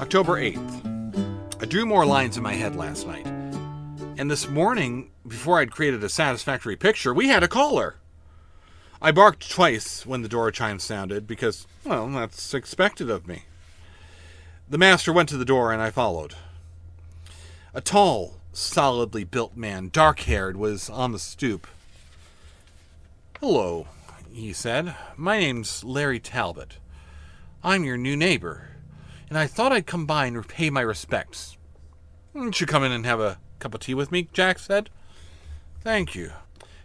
October 8th. I drew more lines in my head last night. And this morning, before I'd created a satisfactory picture, we had a caller. I barked twice when the door chime sounded because, well, that's expected of me. The master went to the door and I followed. A tall, solidly built man, dark-haired, was on the stoop. "Hello," he said. "My name's Larry Talbot. I'm your new neighbor, and I thought I'd come by and pay my respects." "Won't you come in and have a cup of tea with me?" Jack said. "Thank you."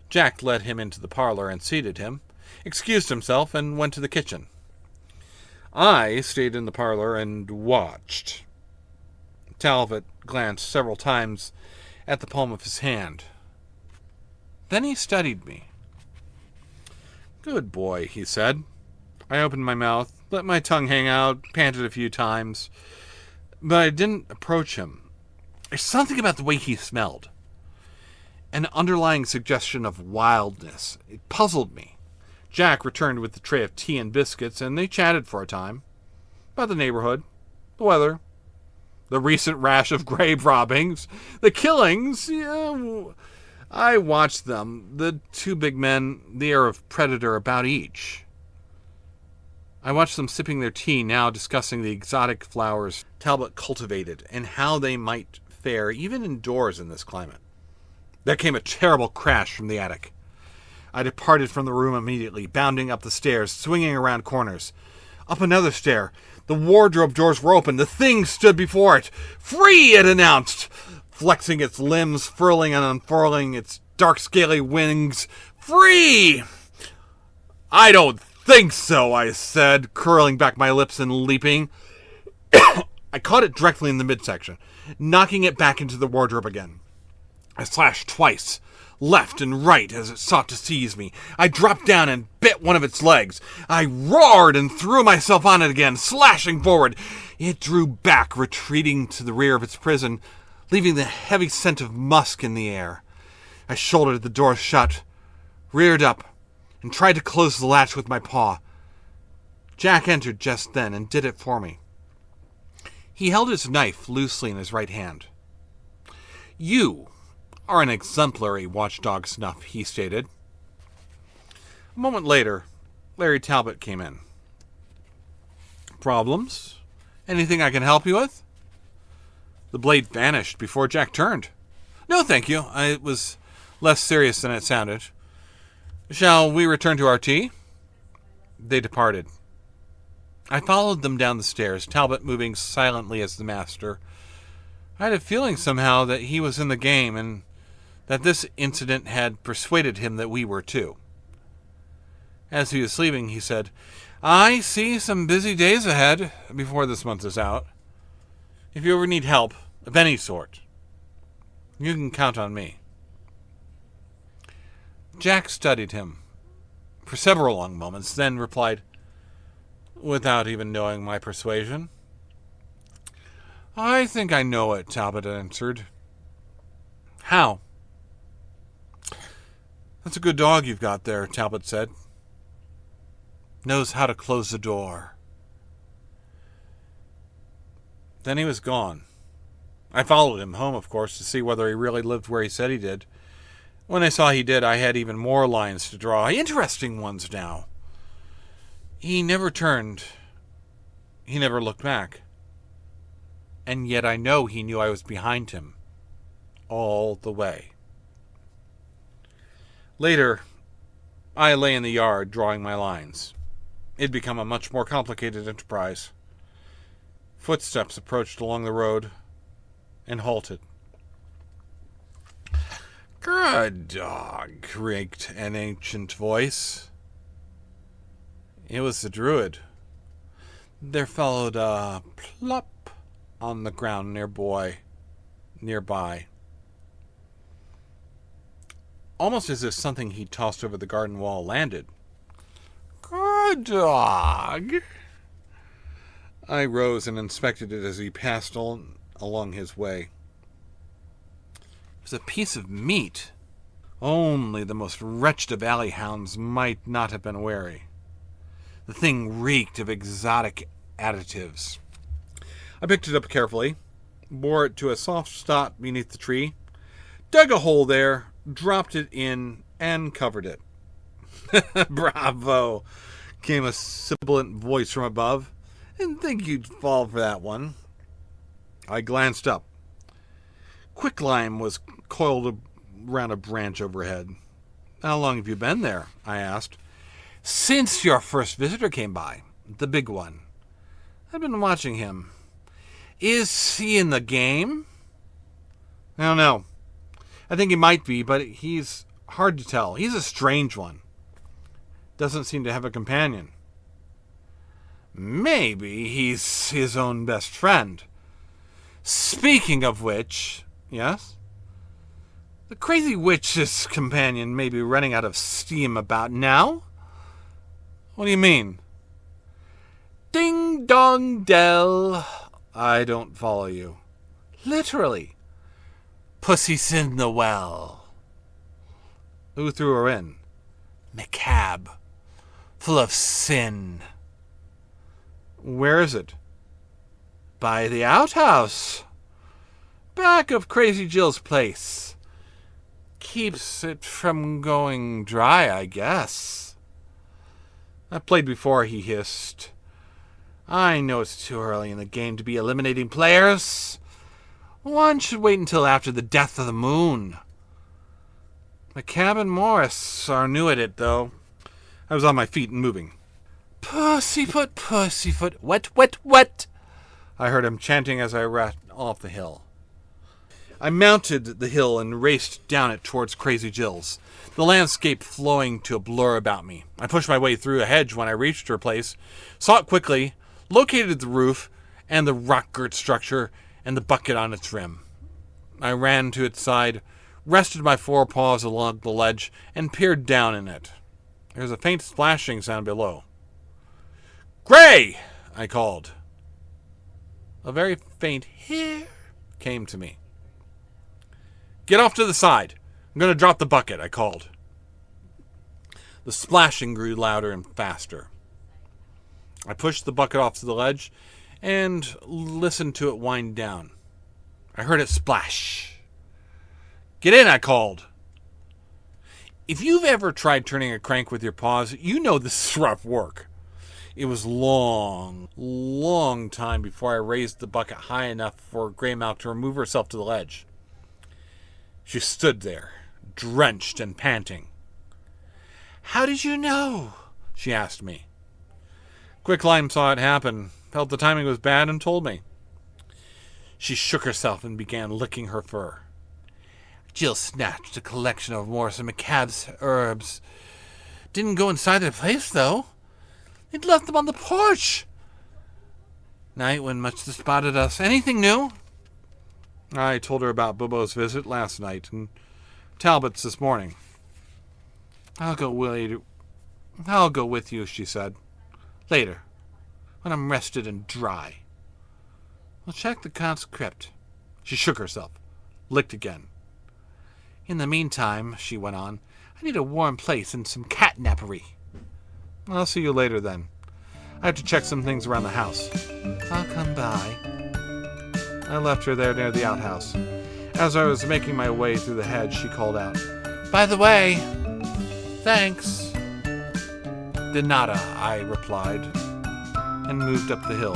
Jack led him into the parlor and seated him, excused himself, and went to the kitchen. I stayed in the parlor and watched. Talbot glanced several times at the palm of his hand. Then he studied me. "Good boy," he said. I opened my mouth, let my tongue hang out, panted a few times, but I didn't approach him. There's something about the way he smelled. An underlying suggestion of wildness. It puzzled me. Jack returned with the tray of tea and biscuits, and they chatted for a time. About the neighborhood, the weather, the recent rash of grave robbings, the killings. Yeah, I watched them, the two big men, the air of predator about each. I watched them sipping their tea, now discussing the exotic flowers Talbot cultivated and how they might fare even indoors in this climate. There came a terrible crash from the attic. I departed from the room immediately, bounding up the stairs, swinging around corners. Up another stair. The wardrobe doors were open. The thing stood before it. "Free!" it announced, flexing its limbs, furling and unfurling its dark scaly wings. "Free!" "I don't think so," I said, curling back my lips and leaping. I caught it directly in the midsection, knocking it back into the wardrobe again. I slashed twice, left and right, as it sought to seize me. I dropped down and bit one of its legs. I roared and threw myself on it again, slashing forward. It drew back, retreating to the rear of its prison, leaving the heavy scent of musk in the air. I shouldered the door shut, reared up, and tried to close the latch with my paw. Jack entered just then and did it for me. He held his knife loosely in his right hand. "You are an exemplary watchdog snuff," he stated. A moment later, Larry Talbot came in. "Problems? Anything I can help you with?" The blade vanished before Jack turned. "No, thank you. It was less serious than it sounded. Shall we return to our tea?" They departed. I followed them down the stairs, Talbot moving silently as the master. I had a feeling somehow that he was in the game and that this incident had persuaded him that we were too. As he was leaving, he said, "I see some busy days ahead before this month is out. If you ever need help of any sort, you can count on me." Jack studied him for several long moments, then replied, without even knowing my persuasion, "I think I know it," Talbot answered. "How?" "That's a good dog you've got there," Talbot said. "Knows how to close the door." Then he was gone. I followed him home, of course, to see whether he really lived where he said he did. When I saw he did, I had even more lines to draw. Interesting ones now. He never turned. He never looked back. And yet I know he knew I was behind him. All the way. Later, I lay in the yard drawing my lines. It'd become a much more complicated enterprise. Footsteps approached along the road and halted. "Good dog," creaked an ancient voice. It was the druid. There followed a plop on the ground nearby. Almost as if something he'd tossed over the garden wall landed. "Good dog." I rose and inspected it as he passed along his way. It was a piece of meat. Only the most wretched of alley hounds might not have been wary. The thing reeked of exotic additives. I picked it up carefully, bore it to a soft spot beneath the tree, dug a hole there, dropped it in, and covered it. "Bravo," came a sibilant voice from above. "Didn't think you'd fall for that one." I glanced up. Quicklime was coiled around a branch overhead. "How long have you been there?" I asked. "Since your first visitor came by, the big one. I've been watching him. Is he in the game?" "I don't know. I think he might be, but he's hard to tell. He's a strange one. Doesn't seem to have a companion." "Maybe he's his own best friend. Speaking of which..." "Yes?" "The crazy witch's companion may be running out of steam about now." "What do you mean?" "Ding dong dell." "I don't follow you." "Literally. Pussy's in the well." "Who threw her in?" "McCab. Full of sin." "Where is it?" "By the outhouse. Back of Crazy Jill's place. Keeps it from going dry, I guess." "I played before," he hissed. "I know it's too early in the game to be eliminating players. One should wait until after the death of the moon." "McCab and Morris are new at it, though." I was on my feet and moving. "Pussyfoot, pussyfoot, wet, wet, wet," I heard him chanting as I ran off the hill. I mounted the hill and raced down it towards Crazy Jill's, the landscape flowing to a blur about me. I pushed my way through a hedge when I reached her place, saw it quickly, located the roof and the rock-girt structure and the bucket on its rim. I ran to its side, rested my forepaws along the ledge, and peered down in it. There was a faint splashing sound below. "Gray!" I called. A very faint "here" came to me. "Get off to the side. I'm going to drop the bucket," I called. The splashing grew louder and faster. I pushed the bucket off to the ledge and listened to it wind down. I heard it splash. "Get in," I called. If you've ever tried turning a crank with your paws, you know this is rough work. It was long time before I raised the bucket high enough for Greymouth to remove herself to the ledge. She stood there, drenched and panting. "How did you know?" she asked me. Quicklime saw it happen, felt the timing was bad, and told me. She shook herself and began licking her fur. "Jill snatched a collection of Morris and McCab's herbs. Didn't go inside their place, though. They'd left them on the porch. Night when much spotted us. Anything new?" I told her about Bobo's visit last night and Talbot's this morning. I'll go with you, she said. "Later, when I'm rested and dry. We'll check the conscript." She shook herself, licked again. "In the meantime," she went on, "I need a warm place and some catnappery." "I'll see you later, then. I have to check some things around the house." "I'll come by." I left her there near the outhouse. As I was making my way through the hedge, she called out, "By the way, thanks." "De nada," I replied, and moved up the hill.